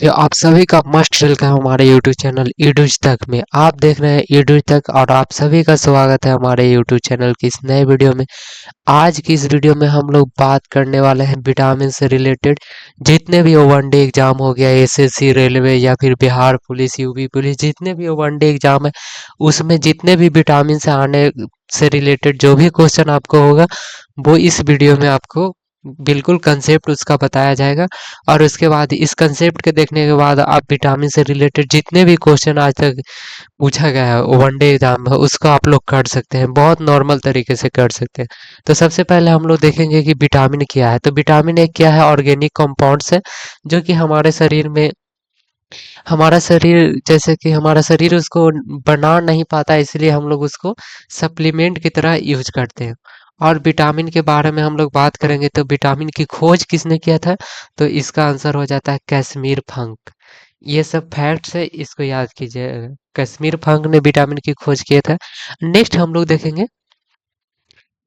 आप सभी का मस्ट वेलकम हमारे यूट्यूब चैनल ईडूज तक में। आप देख रहे हैं ईडूज तक और आप सभी का स्वागत है हमारे यूट्यूब चैनल की इस नए वीडियो में। आज की इस वीडियो में हम लोग बात करने वाले हैं विटामिन से रिलेटेड। जितने भी वनडे एग्जाम हो गया, एसएससी, रेलवे या फिर बिहार पुलिस, यूपी पुलिस, जितने भी वनडे एग्जाम है उसमें जितने भी विटामिन से आने से रिलेटेड जो भी क्वेश्चन आपको होगा वो इस वीडियो में आपको बिल्कुल कंसेप्ट उसका बताया जाएगा। और उसके बाद इस कंसेप्ट के देखने के बाद आप विटामिन से रिलेटेड जितने भी क्वेश्चन आज तक पूछा गया है वनडे एग्जाम में उसको आप लोग कर सकते हैं, बहुत नॉर्मल तरीके से कर सकते हैं। तो सबसे पहले हम लोग देखेंगे कि विटामिन क्या है। तो विटामिन एक क्या है? ऑर्गेनिक कंपाउंड्स है जो कि हमारे शरीर में, हमारा शरीर जैसे कि हमारा शरीर उसको बना नहीं पाता, इसलिए हम लोग उसको सप्लीमेंट की तरह यूज करते हैं। और विटामिन के बारे में हम लोग बात करेंगे तो विटामिन की खोज किसने किया था? तो इसका आंसर हो जाता है कश्मीर फंक। ये सब फैक्ट्स है, इसको याद कीजिए। कश्मीर फंक ने विटामिन की खोज किया था। नेक्स्ट हम लोग देखेंगे,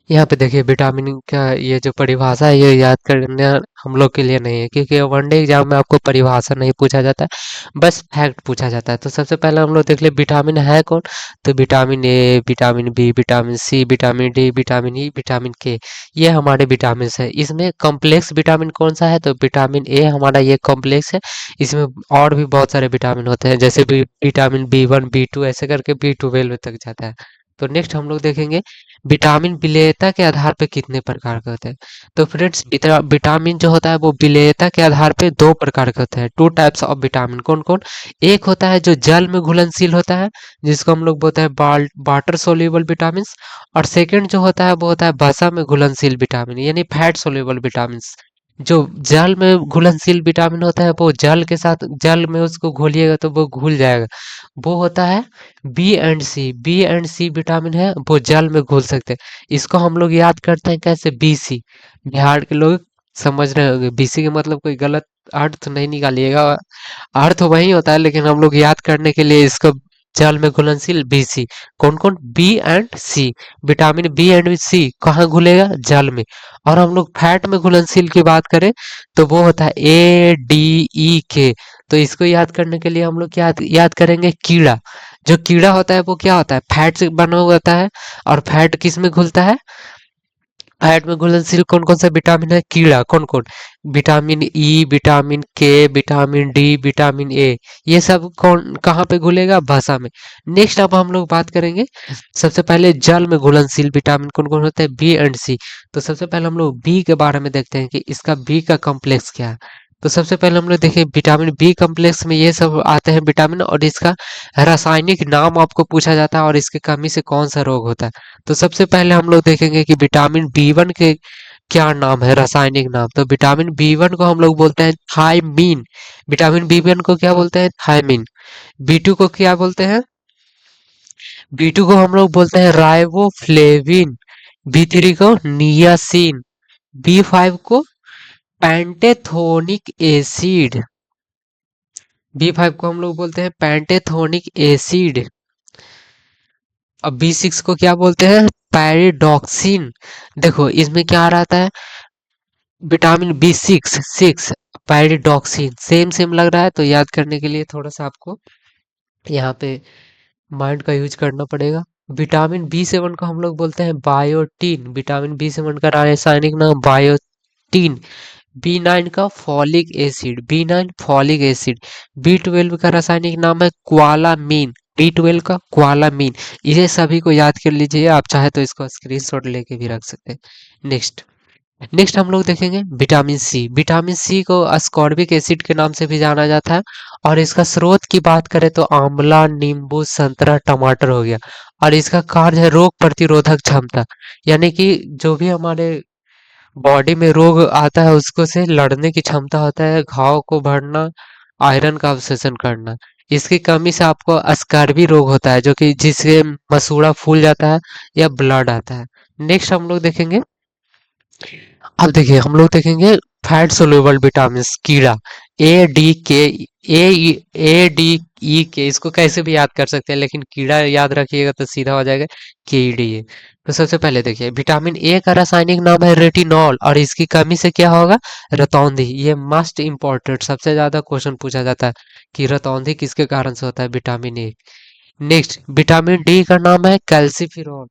यहाँ पे देखिए विटामिन का ये जो परिभाषा है ये याद करना हम लोग के लिए नहीं है, क्योंकि वनडे एग्जाम में आपको परिभाषा नहीं पूछा जाता है, बस फैक्ट पूछा जाता है। तो सबसे पहले हम लोग देख ले विटामिन है कौन। तो vitamin A, vitamin B, vitamin C, vitamin D, vitamin E, vitamin K, ये हमारे विटामिन है। इसमें कॉम्प्लेक्स विटामिन कौन सा है? तो विटामिन ए हमारा ये कॉम्प्लेक्स है। इसमें और भी बहुत सारे विटामिन होते हैं, जैसे विटामिन बी 1, बी 2 ऐसे करके बी 12 तक जाता है। तो नेक्स्ट हम लोग देखेंगे विटामिन विलेयता के आधार पे कितने प्रकार के होते हैं। तो फ्रेंड्स विटामिन जो होता है वो विलेयता के आधार पे दो प्रकार के होते हैं। Two types of vitamin. कौन कौन? एक होता है जो जल में घुलनशील होता है, जिसको हम लोग बोलते हैं वाटर सोल्यूबल विटामिन। और सेकंड जो होता है वो होता है वसा में घुलनशील विटामिन, यानी फैट सोल्यूबल विटामिन। जो जल में घुलनशील विटामिन होता है वो जल के साथ, जल में उसको घोलिएगा तो वो घुल जाएगा, वो होता है बी एंड सी विटामिन है, वो जल में घुल सकते हैं। इसको हम लोग याद करते हैं कैसे? बीसी। बिहार के लोग समझ रहे होंगे बीसी का मतलब, कोई गलत अर्थ नहीं निकालिएगा, अर्थ वही होता है, लेकिन हम लोग याद करने के लिए इसको जल में घुलनशील बीसी। कौन कौन? B and C. Vitamin B and C कहाँ घुलेगा? जल में। और हम लोग फैट में घुलनशील की बात करें तो वो होता है ADE के। तो इसको याद करने के लिए हम लोग क्या याद करेंगे? कीड़ा। जो कीड़ा होता है वो क्या होता है? फैट से बना हुआ होता है। और फैट किस में घुलता है? फैट में घुलनशील कौन कौन सा विटामिन है? कीड़ा। कौन कौन? विटामिन ई, विटामिन के, विटामिन डी, विटामिन ए। ये सब कौन कहाँ पे घुलेगा? वसा में। नेक्स्ट अब हम लोग बात करेंगे, सबसे पहले जल में घुलनशील विटामिन कौन कौन होते हैं? बी एंड सी। तो सबसे पहले हम लोग बी के बारे में देखते हैं कि इसका बी का कॉम्प्लेक्स क्या है। तो सबसे पहले हम लोग देखें विटामिन बी कॉम्प्लेक्स में ये सब आते हैं विटामिन, और इसका रासायनिक नाम आपको पूछा जाता है और इसकी कमी से कौन सा रोग होता है। तो सबसे पहले हम लोग देखेंगे कि विटामिन बी 1 के क्या नाम है, रासायनिक नाम। तो विटामिन बी 1 को हम लोग बोलते हैं थायमीन। विटामिन बी 1 को क्या बोलते हैं? थायमीन। बी 2 को क्या बोलते हैं? बी 2 को हम लोग बोलते हैं राइबोफ्लेविन। बी 3 को नियासिन। बी 5 को पैंटेथोनिक एसिड। बी 5 को हम लोग बोलते हैं पैंटेथोनिक एसिड। अब बी 6 को क्या बोलते हैं? पैरिडॉक्सिन। देखो इसमें क्या रहता है? विटामिन बी 6 पैरिडॉक्सिन, सेम सेम लग रहा है, तो याद करने के लिए थोड़ा सा आपको यहाँ पे माइंड का यूज करना पड़ेगा। विटामिन बी 7 को हम लोग बोलते हैं बायोटीन। विटामिन बी 7 का रासायनिक नाम बायोटीन। बी 9 का folic acid. B 9 folic acid. B 12 का रासायनिक नाम है क्वालामीन। बी 12 का क्वालामीन। इसे सभी को याद कर लीजिए, आप चाहे तो इसको स्क्रीनशॉट लेके भी रख सकते हैं। नेक्स्ट नेक्स्ट हम लोग देखेंगे विटामिन सी। विटामिन सी को अस्कॉर्बिक एसिड के नाम से भी जाना जाता है। और इसका स्रोत की बात करें तो आंवला, नींबू, संतरा, टमाटर हो गया। और इसका कार्य है रोग प्रतिरोधक क्षमता, यानी कि जो भी हमारे बॉडी में रोग आता है उसको से लड़ने की क्षमता होता है, घाव को भरना, आयरन का अवशोषण करना। इसकी कमी से आपको अस्कर्वी रोग होता है, जो कि जिससे मसूड़ा फूल जाता है या ब्लड आता है। नेक्स्ट हम लोग देखेंगे, अब देखिए हम लोग देखेंगे फैट सोल्यूबल विटामिन कीड़ा। ए डी के, ए डी ई के, इसको कैसे भी याद कर सकते हैं, लेकिन कीड़ा याद रखिएगा तो सीधा हो जाएगा कीड़े। तो सबसे पहले देखिए, विटामिन ए का रासायनिक नाम है रेटिनॉल, और इसकी कमी से क्या होगा, रतौंधी। ये मस्ट इम्पोर्टेंट, सबसे ज्यादा क्वेश्चन पूछा जाता है कि रतौंधी किसके कारण से होता है, vitamin A. Next, vitamin D का नाम है कैल्सीफिरॉल,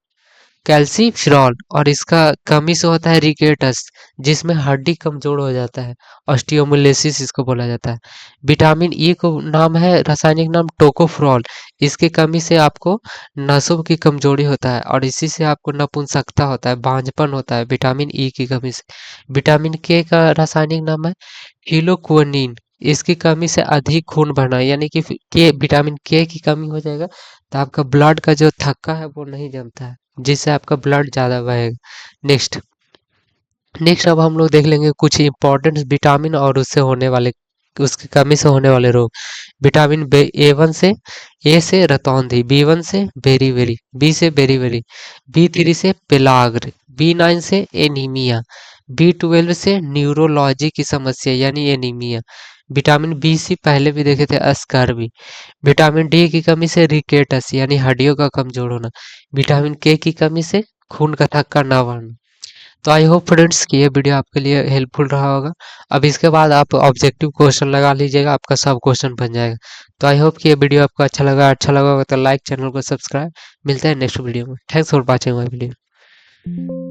कैल्सीफिरॉल, और इसका कमी से होता है रिकेटस, जिसमें हड्डी कमजोर हो जाता है, ऑस्टियोमोलेसिस इसको बोला जाता है। विटामिन ई को नाम है रासायनिक नाम टोकोफेरॉल, इसकी कमी से आपको नसों की कमजोरी होता है, और इसी से आपको नपुंसकता होता है, बांझपन होता है, विटामिन ई की कमी से। विटामिन के का रासायनिक नाम है हिलोक्विनिन, इसकी कमी से अधिक खून बहना, यानी कि के विटामिन के की कमी हो जाएगा तो आपका ब्लड का जो थक्का है वो नहीं जमता है, जिससे आपका ब्लड ज़्यादा बहेगा। नेक्स्ट, नेक्स्ट अब हम लोग देख लेंगे कुछ इंपॉर्टेंट विटामिन और उससे होने वाले, उसकी कमी से होने वाले रोग। विटामिन ए वन से, ए से रतौंधी, बी वन से बेरी बेरी, बी से बेरी बेरी, बी थ्री से पेलाग्र, बी नाइन से एनीमिया, बी ट्वेल्व से न्यूरोलॉजी की समस्या यानी एनीमिया। विटामिन बी सी पहले भी देखे थे, अस्कर। विटामिन डी की कमी से रिकेटस यानी हड्डियों का कमजोर होना। विटामिन के की कमी से खून का थक्का ना बढ़ना। तो आई होप फ्रेंड्स कि ये वीडियो आपके लिए हेल्पफुल रहा होगा। अब इसके बाद आप ऑब्जेक्टिव क्वेश्चन लगा लीजिएगा, आपका सब क्वेश्चन बन जाएगा। तो आई होप कि ये वीडियो आपको अच्छा लगा होगा तो लाइक, चैनल को सब्सक्राइब। मिलते हैं नेक्स्ट वीडियो में। Thanks for watching my video.